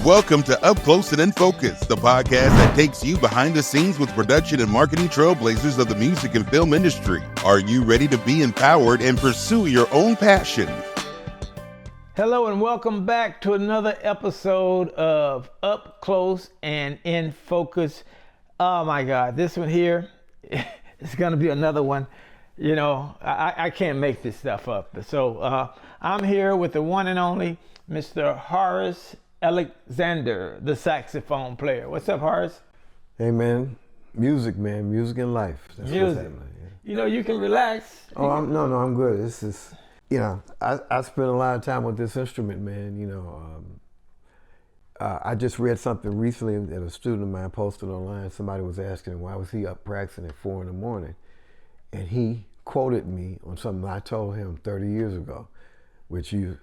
Welcome to Up Close and in Focus, the podcast that takes you behind the scenes with production and marketing trailblazers of the music and film industry. Are you ready to be empowered and pursue your own passion? Hello and welcome back to another episode of Up Close and in Focus. Oh my God, this one here is going to be another one. You know, I can't make this stuff up. So I'm here with the one and only Mr. Horace Alexander, the saxophone player. What's up, Horace? Hey, man, music and life. That's music. Yeah. You know, you can relax. Oh, I'm good. This is, you know, I spent a lot of time with this instrument, man. You know, I just read something recently that a student of mine posted online. Somebody was asking why was he up practicing at 4 a.m, and he quoted me on something I told him 30 years ago, which you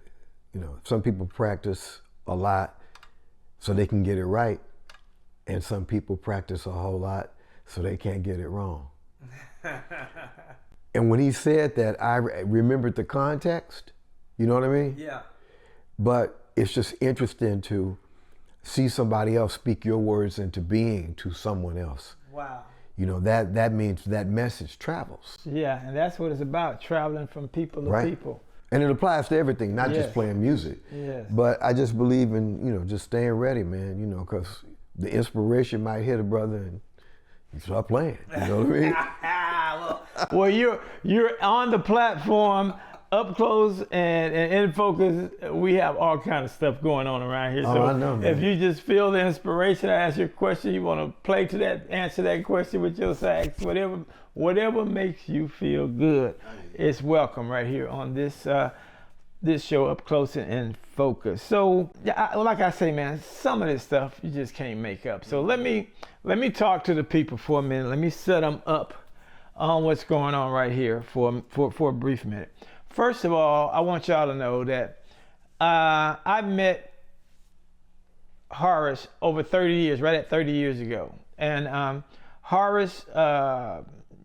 know, some people practice a lot so they can get it right, and some people practice a whole lot so they can't get it wrong. And when he said that, I remembered the context, you know what I mean? Yeah. But it's just interesting to see somebody else speak your words into being to someone else. Wow. You know, that means that message travels. Yeah, and that's what it's about, traveling from people to people. And it applies to everything, not just playing music. Yes. But I just believe in, you know, just staying ready, man, you know, because the inspiration might hit a brother and you start playing, you know what I mean? Well, you're on the platform, Up Close and in Focus. We have all kind of stuff going on around here. So I know, man. If you just feel the inspiration, I ask you a question, you want to play to that, answer that question with your sax, whatever makes you feel good, it's welcome right here on this this show, Up Close and in Focus. So, like I say, man, some of this stuff you just can't make up. So let me talk to the people for a minute. Let me set them up on what's going on right here for a brief minute. First of all, I want y'all to know that I met Horace over 30 years, right at 30 years ago. And Horace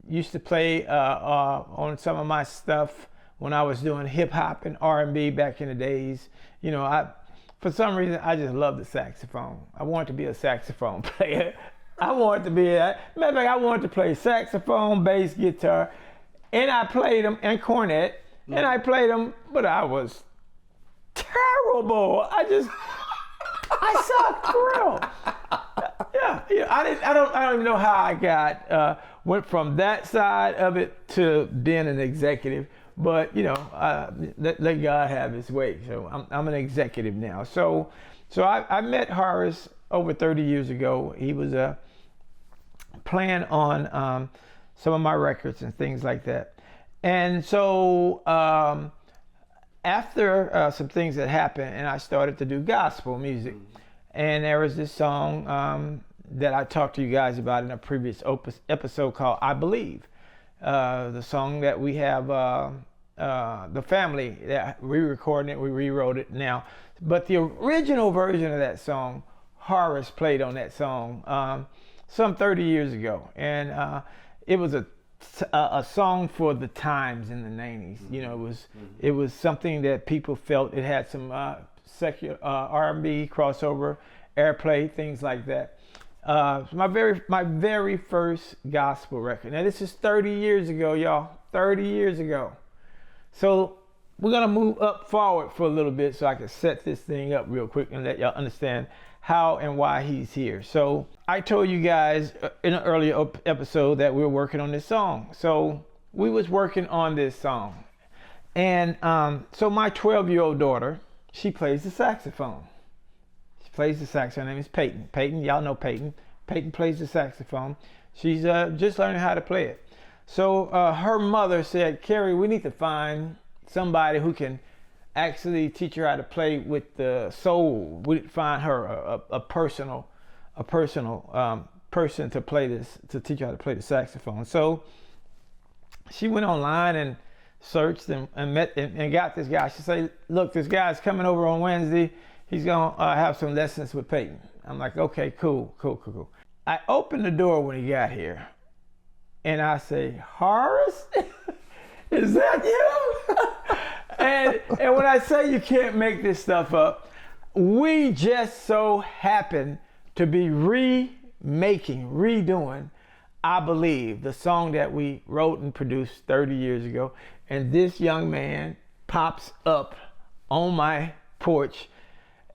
used to play on some of my stuff when I was doing hip hop and R&B back in the days. You know, for some reason, I just love the saxophone. I wanted to be a saxophone player. I wanted to be matter of fact, I wanted to play saxophone, bass, guitar, and I played them, and cornet, and I played them, but I was terrible. I sucked for real. Yeah, I don't even know how I went from that side of it to being an executive, but you know, let God have His way. So I'm an executive now. So I met Horace over 30 years ago. He was playing on some of my records and things like that. And so after some things that happened, and I started to do gospel music, and there was this song that I talked to you guys about in a previous episode called I Believe. The song that we have, the family, that we recorded it, we rewrote it now. But the original version of that song, Horace played on that song some 30 years ago. And it was a song for the times in the 90s. You know, it was something that people felt. It had some secular R&B crossover, airplay, things like that. My very first gospel record. Now this is 30 years ago, y'all. 30 years ago. So we're gonna move up forward for a little bit so I can set this thing up real quick and let y'all understand how and why he's here. So I told you guys in an earlier episode that we were working on this song. So we was working on this song. And so my 12-year-old daughter, she plays the saxophone. She plays the saxophone. Her name is Peyton. Peyton, y'all know Peyton. Peyton plays the saxophone. She's just learning how to play it. So her mother said, Kerry, we need to find somebody who can actually teach her how to play with the soul. We find her a personal person to play this, to teach her how to play the saxophone. So she went online and searched and met and got this guy. She said, look, this guy's coming over on Wednesday. He's gonna have some lessons with Peyton. I'm like, okay, cool. I opened the door when he got here, and I say, Horace, is that you? and when I say you can't make this stuff up, we just so happen to be redoing I Believe, the song that we wrote and produced 30 years ago. And this young man pops up on my porch,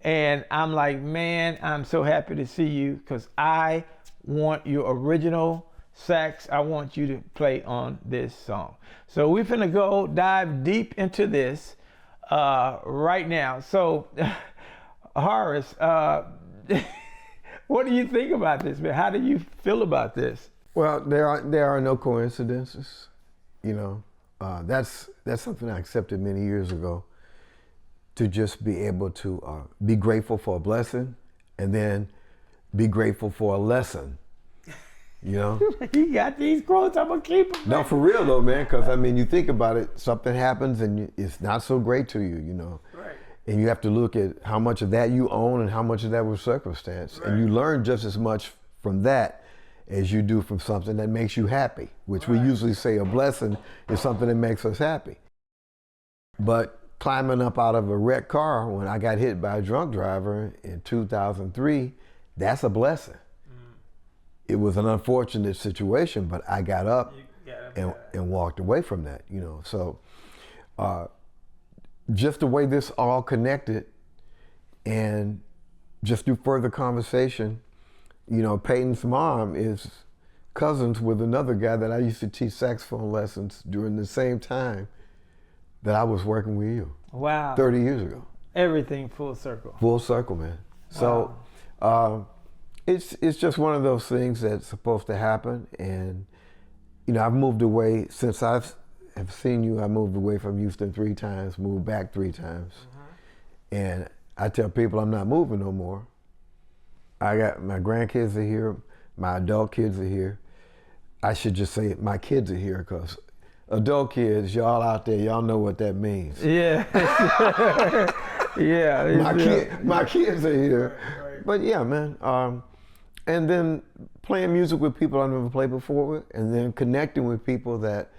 and I'm like, man, I'm so happy to see you, because I want your original sax. I want you to play on this song. So we're finna go dive deep into this right now. So Horace, what do you think about this, man? How do you feel about this? Well, there are no coincidences. You know, that's something I accepted many years ago, to just be able to be grateful for a blessing, and then be grateful for a lesson. You know? You got these quotes, I'm gonna keep them. No, for real though, man, because I mean, you think about it, something happens and it's not so great to you, you know? Right. And you have to look at how much of that you own and how much of that was circumstance. Right. And you learn just as much from that as you do from something that makes you happy, which we usually say a blessing is something that makes us happy. But climbing up out of a wrecked car when I got hit by a drunk driver in 2003, that's a blessing. It was an unfortunate situation, but I got up and walked away from that, you know. So just the way this all connected, and just through further conversation, you know, Peyton's mom is cousins with another guy that I used to teach saxophone lessons during the same time that I was working with you. Wow. 30 years ago. Everything full circle. Full circle, man. Wow. So it's just one of those things that's supposed to happen. And, you know, I've moved away since have seen you. I moved away from Houston 3 times, moved back 3 times. And I tell people I'm not moving no more. I got my grandkids are here, my adult kids are here. I should just say my kids are here, because adult kids, y'all out there, y'all know what that means. Yeah. Yeah. My kids are here. Right. But yeah, man. And then playing music with people I've never played before with, and then connecting with people that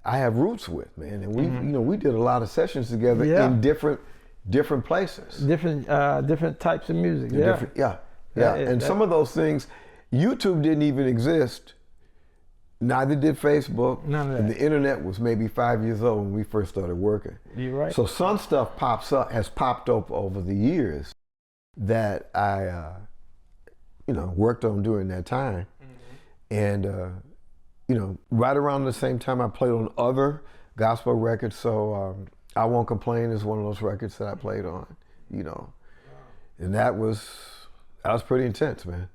I have roots with, man. And we, you know, we did a lot of sessions together in different places. Different types of music. And some of those things, YouTube didn't even exist. Neither did Facebook. None of that. And the internet was maybe 5 years old when we first started working. You're right. So some stuff has popped up over the years that I, you know, worked on during that time. And, you know, right around the same time I played on other gospel records. So I Won't Complain is one of those records that I played on, you know. And that was pretty intense, man.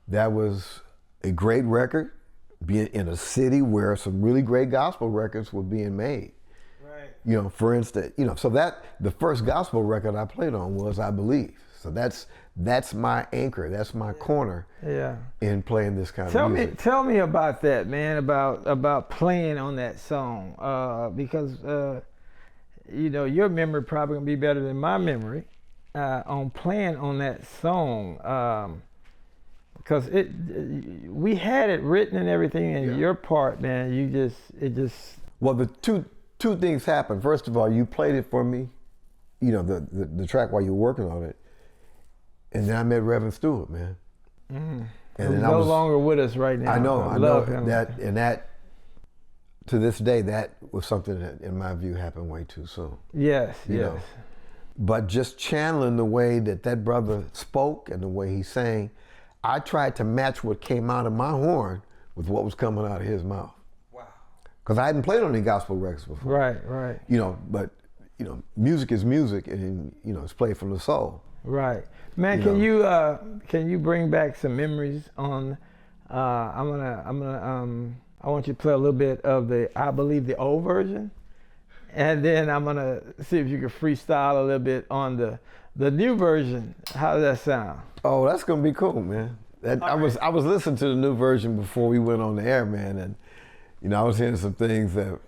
That was a great record, being in a city where some really great gospel records were being made. Right. You know, for instance, you know, so that the first gospel record I played on was I Believe. So that's my anchor, that's my corner in playing this kind of music. Tell me about that, man, about playing on that song, because you know, your memory probably gonna be better than my memory on playing on that song, because we had it written and everything, and your part, man, it just. Well, the two things happened. First of all, you played it for me, you know, the track while you were working on it. And then I met Reverend Stewart, man. And he's no longer with us right now. I know him. that to this day, that was something that, in my view, happened way too soon. Yes. Know? But just channeling the way that brother spoke and the way he sang, I tried to match what came out of my horn with what was coming out of his mouth. Wow. Because I hadn't played on any gospel records before. Right. You know, but, you know, music is music, and, you know, it's played from the soul. Right. Man, can you bring back some memories on? I want you to play a little bit of the I Believe, the old version, and then I'm gonna see if you can freestyle a little bit on the new version. How does that sound? Oh, that's gonna be cool, man. I was listening to the new version before we went on the air, man, and you know, I was hearing some things that.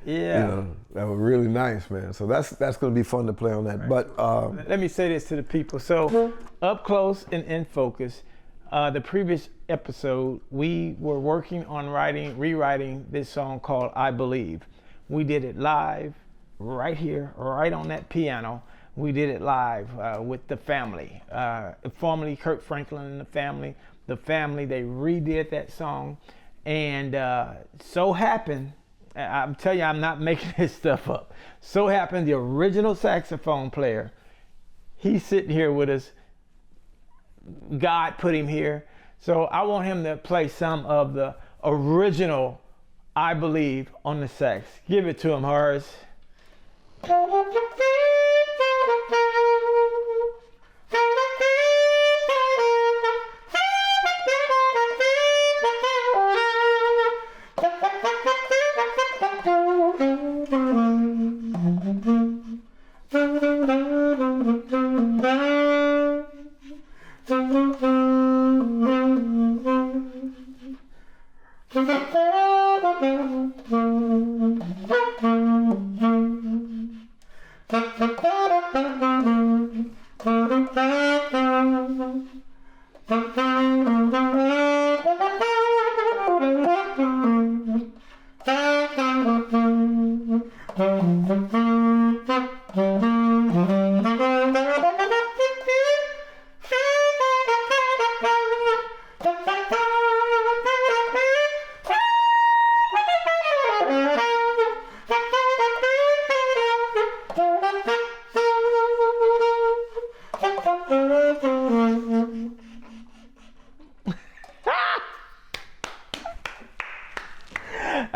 Yeah. You know, that were really nice, man. So that's going to be fun to play on that. Right. But let me say this to the people. So up close and in focus, the previous episode, we were working on rewriting this song called I Believe. We did it live, right here, right on that piano. We did it live with the family, formerly Kirk Franklin and the family. The family, they redid that song. And so happened, I'm telling you, I'm not making this stuff up. So happened the original saxophone player, he's sitting here with us. God put him here. So I want him to play some of the original I Believe on the sax. Give it to him, Horace.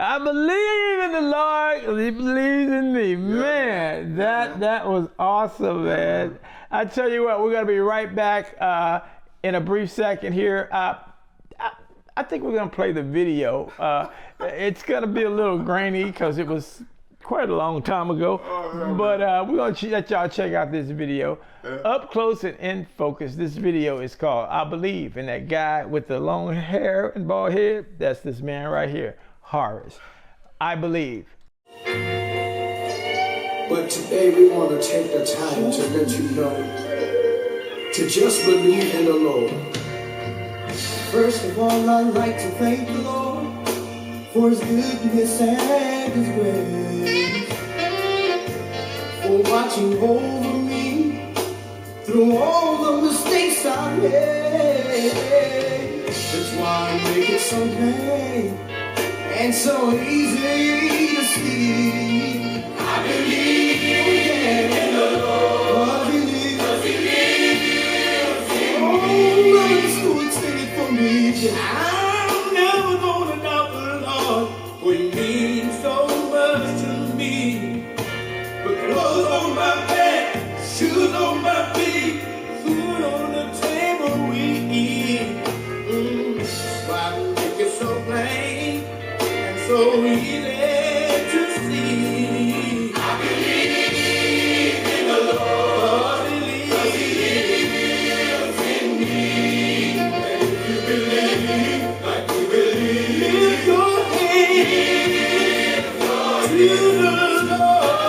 I believe in the Lord. He believes in me. Man, that was awesome, man. I tell you what, we're going to be right back in a brief second here. I think we're going to play the video. It's going to be a little grainy because it was quite a long time ago. But we're going to let y'all check out this video. Up close and in focus, this video is called I Believe. And that guy with the long hair and bald head, that's this man right here. Horace, I Believe. But today we want to take the time to let you know to just believe in the Lord. First of all, I'd like to thank the Lord for His goodness and His grace, for watching over me through all the mistakes I made. That's why I make it so plain and so easy to see. I believe in the Lord. I believe, 'cause He lives in me. Oh, it's stated for me. I'm never gonna doubt the Lord, for He means so much to me. But clothes on my back, shoes on my feet, food on the table we eat. That's why I make it so plain, so easy to see. I believe in the Lord, 'cause He lives in me. And if you believe like we believe, lift your hands to the Lord.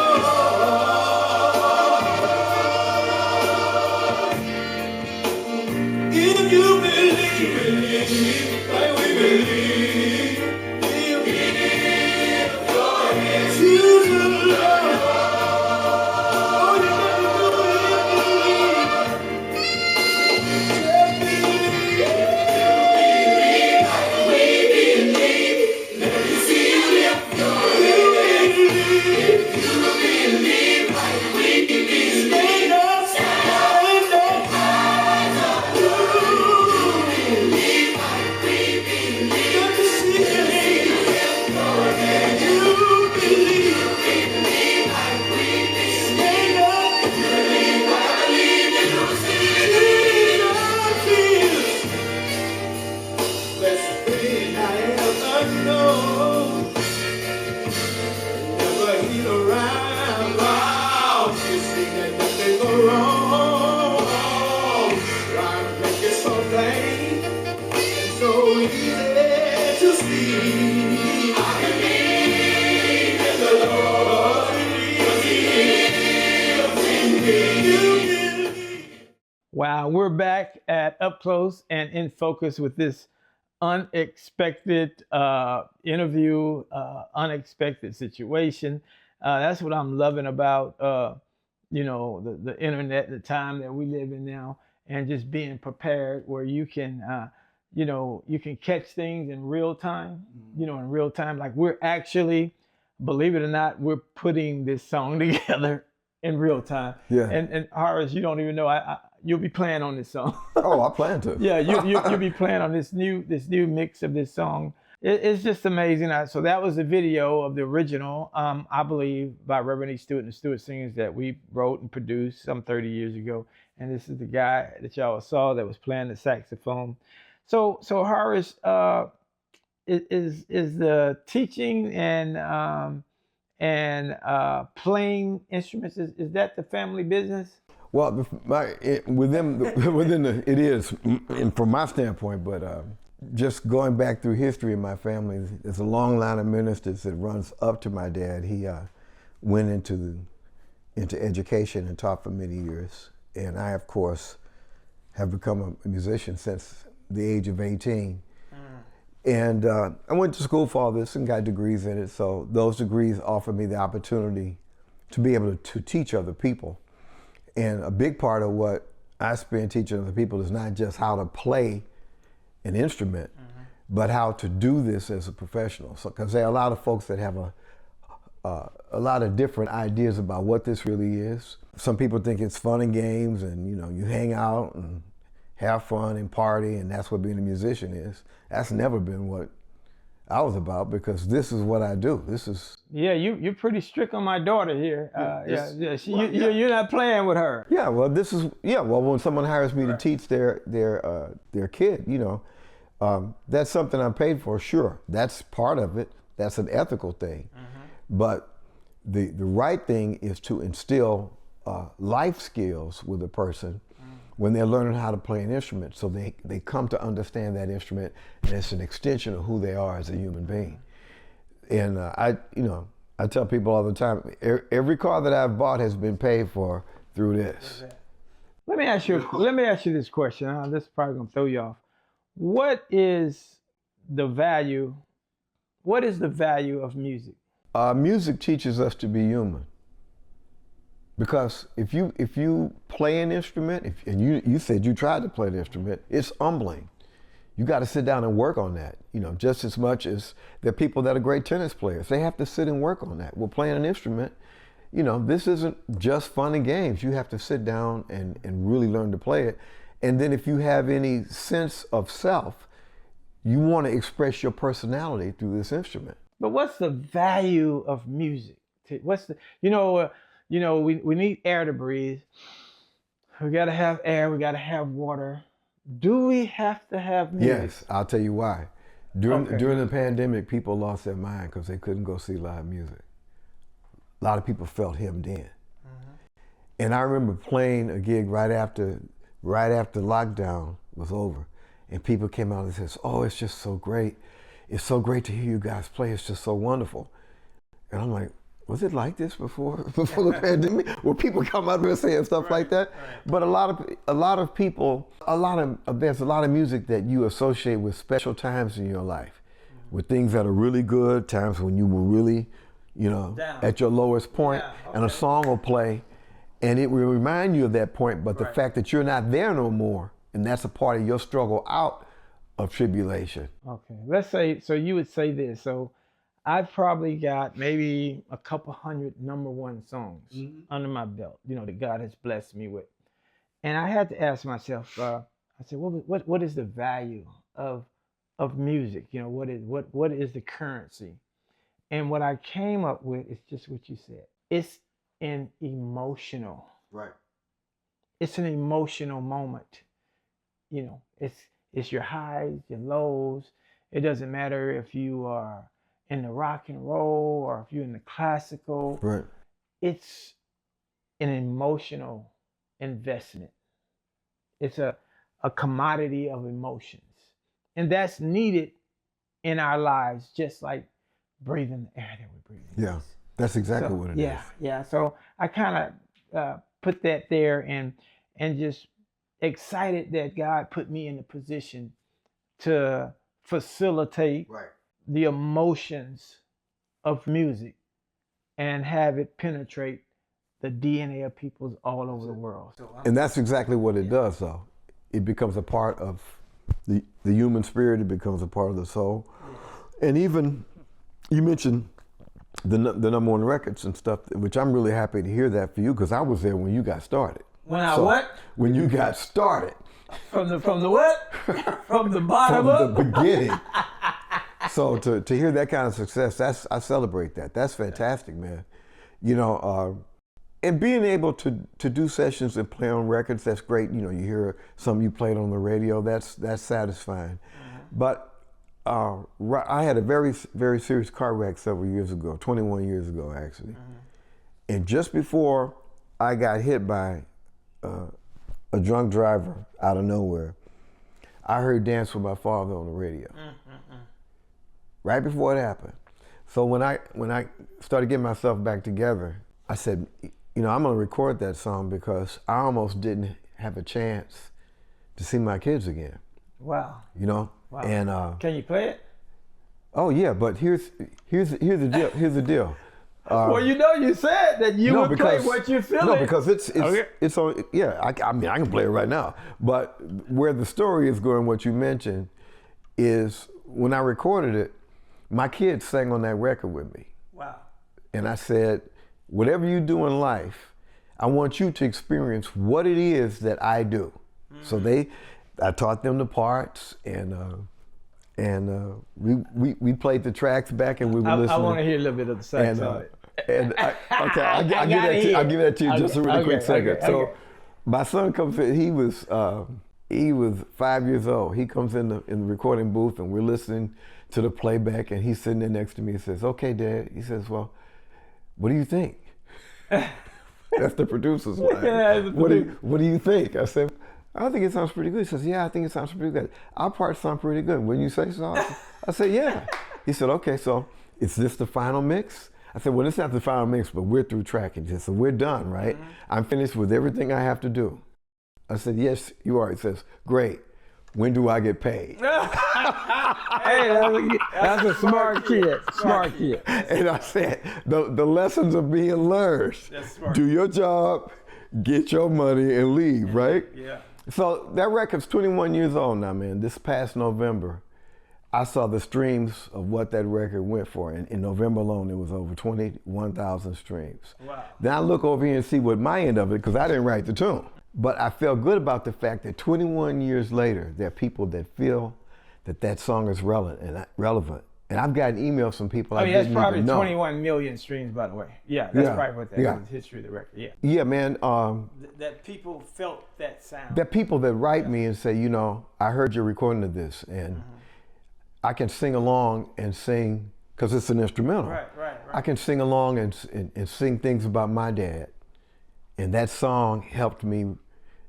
If you believe like we believe, Wow, we're back at Up Close and in Focus with this unexpected interview, unexpected situation. That's what I'm loving about the internet, the time that we live in now, and just being prepared where you can, you can catch things in real time, in real time. Like we're actually, believe it or not, we're putting this song together in real time. Yeah. And Horace, you don't even know, you'll be playing on this song. Oh, I plan to. Yeah, you'll be playing on this new mix of this song. It's just amazing. So that was the video of the original, I believe, by Reverend E. Stewart and the Stewart Singers that we wrote and produced some 30 years ago. And this is the guy that y'all saw that was playing the saxophone. So Horace, is the teaching and playing instruments, is that the family business? Well, within it is, and from my standpoint, but just going back through history in my family, there's a long line of ministers that runs up to my dad. He went into education and taught for many years, and I, of course, have become a musician since the age of 18. And I went to school for all this and got degrees in it, so those degrees offered me the opportunity to be able to teach other people. And a big part of what I spend teaching other people is not just how to play an instrument, but how to do this as a professional. So, because there are a lot of folks that have a lot of different ideas about what this really is. Some people think it's fun and games, and you hang out and have fun and party, and that's what being a musician is. That's never been what I was about, because this is what I do. This is. Yeah, you're pretty strict on my daughter here. You're not playing with her. Yeah, well, when someone hires me to teach their kid, that's something I'm paid for. Sure, that's part of it. That's an ethical thing. But the right thing is to instill life skills with a person when they're learning how to play an instrument, so they come to understand that instrument, and it's an extension of who they are as a human being. And I tell people all the time, every car that I've bought has been paid for through this. Let me ask you this question. This is probably gonna throw you off. What is the value of music? Music teaches us to be human. Because if you play an instrument, and you said you tried to play an instrument, it's humbling. You got to sit down and work on that. Just as much as there are people that are great tennis players, they have to sit and work on that. Well, playing an instrument, this isn't just fun and games. You have to sit down and really learn to play it. And then if you have any sense of self, you want to express your personality through this instrument. But what's the value of music? What's the, we need air to breathe. We got to have air. We got to have water. Do we have to have music? Yes, I'll tell you why. During the pandemic, people lost their mind because they couldn't go see live music. A lot of people felt hemmed in. And I remember playing a gig right after lockdown was over, and people came out and said, "Oh, it's just so great. It's so great to hear you guys play. It's just so wonderful." And I'm like, was it like this before the pandemic? Where people come out here saying stuff like that? But there's a lot of music that you associate with special times in your life, with things that are really good, times when you were really, at your lowest point, and a song will play, and it will remind you of that point, but the fact that you're not there no more, and that's a part of your struggle out of tribulation. Okay, let's say, so you would say this, so I've probably got maybe a couple hundred #1 songs under my belt, that God has blessed me with. And I had to ask myself, I said, what is the value of music? What is the currency? And what I came up with is just what you said. It's an emotional. Right. It's an emotional moment. It's your highs, your lows. It doesn't matter if you are in the rock and roll or if you're in the classical. Right. It's an emotional investment. It's a commodity of emotions. And that's needed in our lives, just like breathing the air that we're breathing. Yeah, that's exactly what it is. Yeah. So I kind of put that there and just excited that God put me in a position to facilitate the emotions of music and have it penetrate the DNA of peoples all over the world. And that's exactly what it does, though. It becomes a part of the human spirit. It becomes a part of the soul. And even, you mentioned the number one records and stuff, which I'm really happy to hear that for you, because I was there when you got started. When I what? When you got started. From the what? From the bottom up? From the beginning. So to hear that kind of success, I celebrate that. That's fantastic, man. You know, and being able to do sessions and play on records, that's great. You know, you hear some you played on the radio, that's satisfying. But I had a very, very serious car wreck several years ago, 21 years ago, actually. And just before I got hit by a drunk driver out of nowhere, I heard Dance with My Father on the radio. Right before it happened. So when I started getting myself back together, I said, you know, I'm gonna record that song because I almost didn't have a chance to see my kids again. Wow. You know? Wow. And can you play it? Oh yeah, but here's the deal. Here's the deal. Well, you know, you said that you would play what you're feeling. No, because it's on. Yeah, I mean, I can play it right now. But where the story is going, what you mentioned, is when I recorded it, my kids sang on that record with me. Wow. And I said, whatever you do in life, I want you to experience what it is that I do. So I taught them the parts, and we played the tracks back, and we were listening. I want to hear a little bit of the sax on it. I'll give that to you just a really quick second. So my son comes in, he was 5 years old. He comes in the recording booth, and we're listening to the playback, and he's sitting there next to me. He says, "Okay, Dad." He says, "Well, what do you think?" That's the producer's line. What do you think? I said, "I think it sounds pretty good." He says, "Yeah, I think it sounds pretty good. Our parts sound pretty good. Wouldn't you say so?" I said, "Yeah." He said, "Okay, so is this the final mix?" I said, "Well, it's not the final mix, but we're through tracking." He said, "So we're done, right? I'm finished with everything I have to do." I said, "Yes, you are." He says, "Great. When do I get paid?" Hey, that's a smart kid. Smart kid. And I said, the lessons are being learned. That's smart. Do your job, get your money, and leave, right? Yeah. So that record's 21 years old now, man. This past November, I saw the streams of what that record went for. In November alone, it was over 21,000 streams. Wow. Then I look over here and see what my end of it, because I didn't write the tune. But I felt good about the fact that 21 years later, there are people that feel that song is relevant. And I've gotten emails from people I didn't even know. That's probably 21 million streams, by the way. Yeah, that's probably what that is, the history of the record, yeah. Yeah, man. That people felt that sound. There are people that write me and say, you know, I heard your recording of this, and I can sing along and sing, because it's an instrumental. Right. I can sing along and sing things about my dad. And that song helped me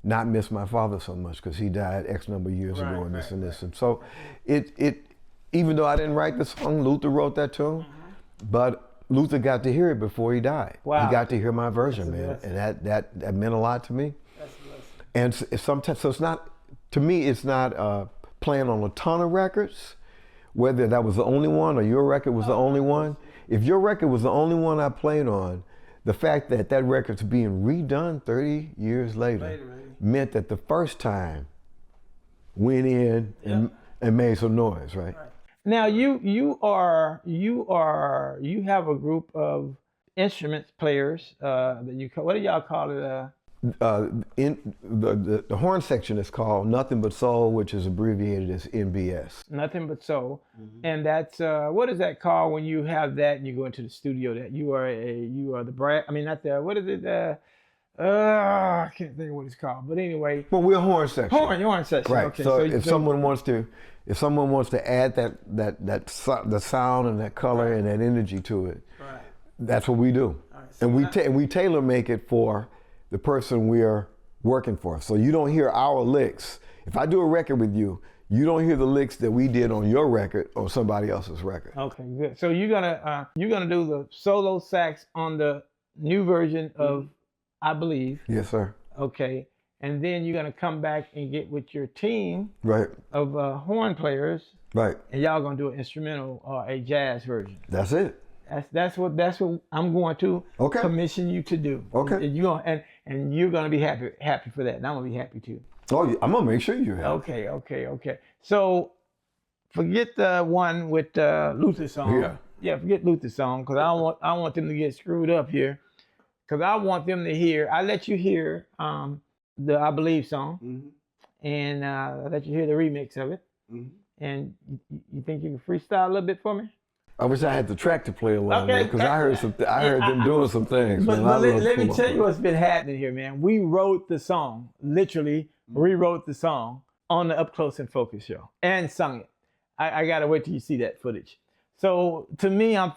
not miss my father so much, because he died X number of years ago, and this and this. And so it even though I didn't write the song, Luther wrote that tune, but Luther got to hear it before he died. Wow. He got to hear my version, man. And that meant a lot to me. That's a lesson. And sometimes, so it's not, to me, it's not playing on a ton of records, whether that was the only one or your record was the only one. If your record was the only one I played on, the fact that that record's being redone 30 years later meant that the first time went in and made some noise, right? Now you have a group of instruments players that you call, what do y'all call it? In the horn section is called Nothing But Soul, which is abbreviated as NBS. Nothing But Soul, and that's what is that called when you have that and you go into the studio? That you are the brass. I mean, not the, what is it? I can't think of what it's called, but anyway. Well, we're a horn section. Horn section. Right. Okay. So if someone wants to add the sound and that color and that energy to it, that's what we do. Right, so and we tailor make it for the person we are working for. So you don't hear our licks. If I do a record with you, you don't hear the licks that we did on your record or somebody else's record. Okay, good. So you're gonna do the solo sax on the new version of I Believe. Yes, sir. Okay, and then you're gonna come back and get with your team of horn players. Right. And y'all gonna do an instrumental or a jazz version. That's it. That's what I'm going to commission you to do. Okay. And you're gonna be happy for that, and I'm gonna be happy too. Oh, I'm gonna make sure you're happy. Okay. So forget the one with Luther's song. Yeah, forget Luther's song, because I want them to get screwed up here, because I want them to hear. I let you hear the I Believe song, and I let you hear the remix of it. And you think you can freestyle a little bit for me? I wish I had the track to play along with, because I heard them doing some things. But man. let me tell you what's been happening here, man. We wrote the song, literally rewrote the song on the Up Close and Focus show and sung it. I gotta wait till you see that footage. So to me, I'm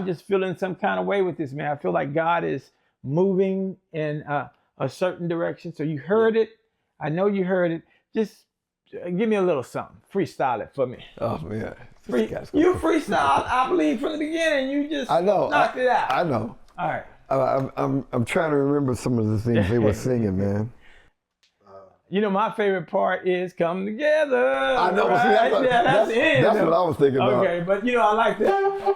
just feeling some kind of way with this, man. I feel like God is moving in a certain direction. So you heard it. I know you heard it. Just give me a little something. Freestyle it for me. Oh man. You freestyled, I believe, from the beginning. You just knocked it out. I know. All right. I'm trying to remember some of the things they were singing, man. You know, my favorite part is "Come Together." I know. Right? See, that's the end. That's what I was thinking about. Okay, but you know, I like that.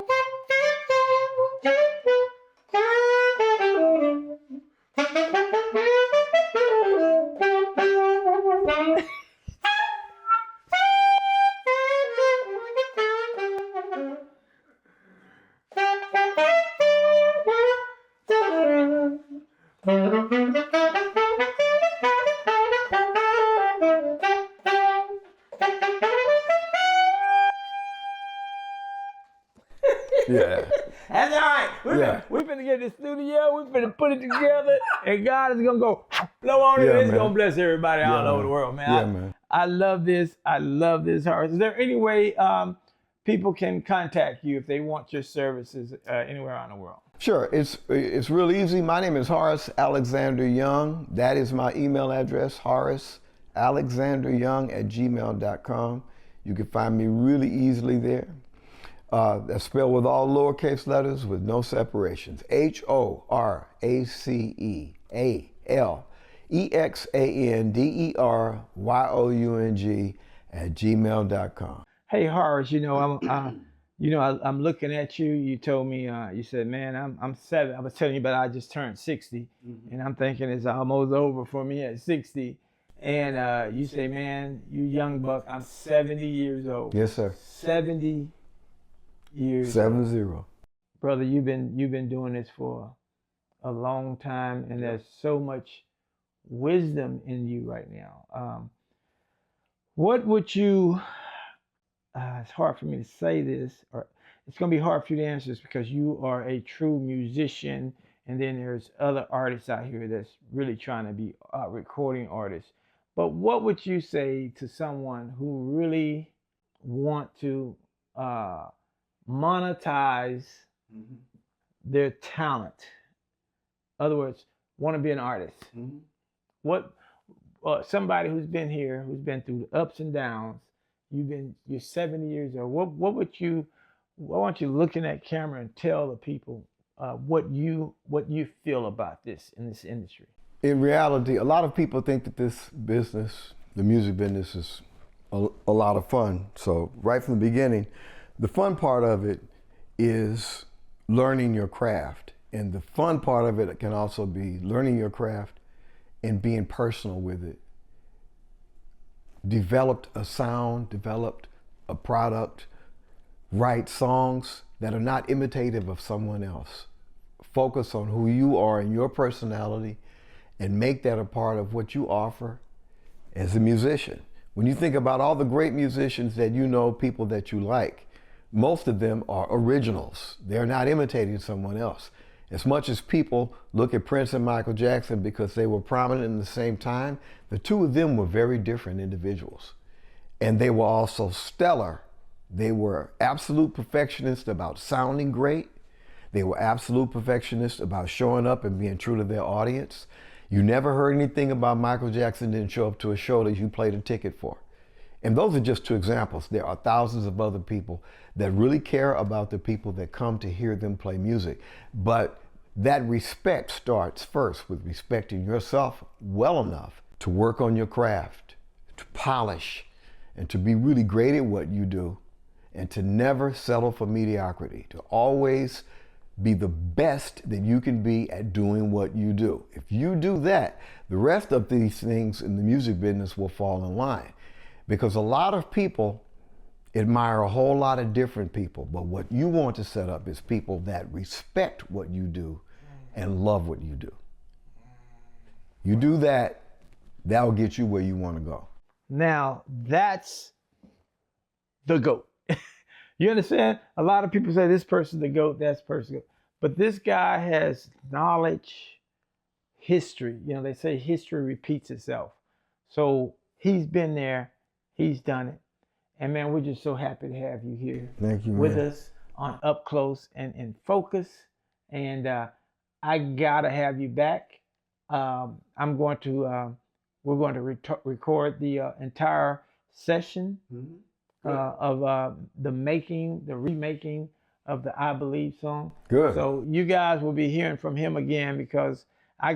Yeah. That's all right. We're finna get in the studio. We're finna put it together, and God is gonna go blow on it. It's gonna bless everybody all over the world, man. Yeah, man. I love this. I love this, Horace. Is there any way people can contact you if they want your services anywhere around the world? Sure. It's real easy. My name is Horace Alexander Young. That is my email address, horacealexanderyoung@gmail.com. You can find me really easily there. That's spelled with all lowercase letters with no separations. HORACEALEXANDERYOUNG@gmail.com. Hey, Horace, I'm looking at you. You told me, you said, man, I'm 7. I was telling you, but I just turned 60, and I'm thinking it's almost over for me at 60. And you say, man, you young buck, I'm 70 years old. Yes, sir. 70 years. 70. Brother, you've been doing this for a long time, and there's so much wisdom in you right now. What would you? It's hard for me to say this, or it's going to be hard for you to answer this, because you are a true musician, and then there's other artists out here that's really trying to be recording artists. But what would you say to someone who really want to monetize their talent? In other words, want to be an artist. What somebody who's been here, who's been through the ups and downs, you're 70 years old. What want you to look in that camera and tell the people what you feel about this in this industry? In reality, a lot of people think that this business, the music business, is a lot of fun. So right from the beginning, the fun part of it is learning your craft. And the fun part of it can also be learning your craft and being personal with it. Developed a sound, developed a product, write songs that are not imitative of someone else. Focus on who you are and your personality, and make that a part of what you offer as a musician. When you think about all the great musicians that you know, people that you like, most of them are originals. They're not imitating someone else. As much as people look at Prince and Michael Jackson because they were prominent in the same time, the two of them were very different individuals. And they were also stellar. They were absolute perfectionists about sounding great. They were absolute perfectionists about showing up and being true to their audience. You never heard anything about Michael Jackson didn't show up to a show that you played a ticket for. And those are just two examples. There are thousands of other people that really care about the people that come to hear them play music. But that respect starts first with respecting yourself well enough to work on your craft, to polish, and to be really great at what you do, and to never settle for mediocrity, to always be the best that you can be at doing what you do. If you do that, the rest of these things in the music business will fall in line. Because a lot of people admire a whole lot of different people, but what you want to set up is people that respect what you do and love what you do. You do that, that'll get you where you want to go. Now, that's the GOAT. You understand? A lot of people say this person's the GOAT, that's person. But this guy has knowledge, history. You know, they say history repeats itself. So he's been there, he's done it. And man, we're just so happy to have you here. Thank you, with man. us on Up Close and in Focus. And I gotta have you back. We're going to record the entire session of the remaking of the I Believe song. Good. So you guys will be hearing from him again, because I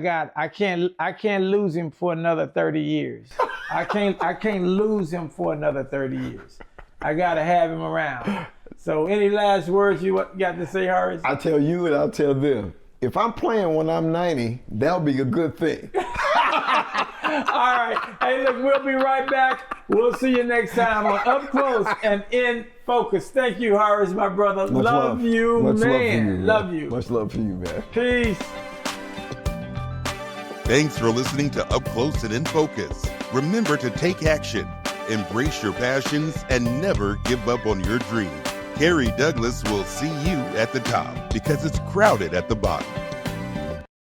can't lose him for another 30 years. I can't lose him for another 30 years. I gotta have him around. So any last words you got to say, Horace? I'll tell you and I'll tell them. If I'm playing when I'm 90, that'll be a good thing. All right. Hey, look, we'll be right back. We'll see you next time on Up Close and in Focus. Thank you, Horace, my brother. Much love you, Much man. love for you, man. Love you. Much love for you, man. Peace. Thanks for listening to Up Close and in Focus. Remember to take action, embrace your passions, and never give up on your dreams. Kerry Douglas will see you at the top, because it's crowded at the bottom.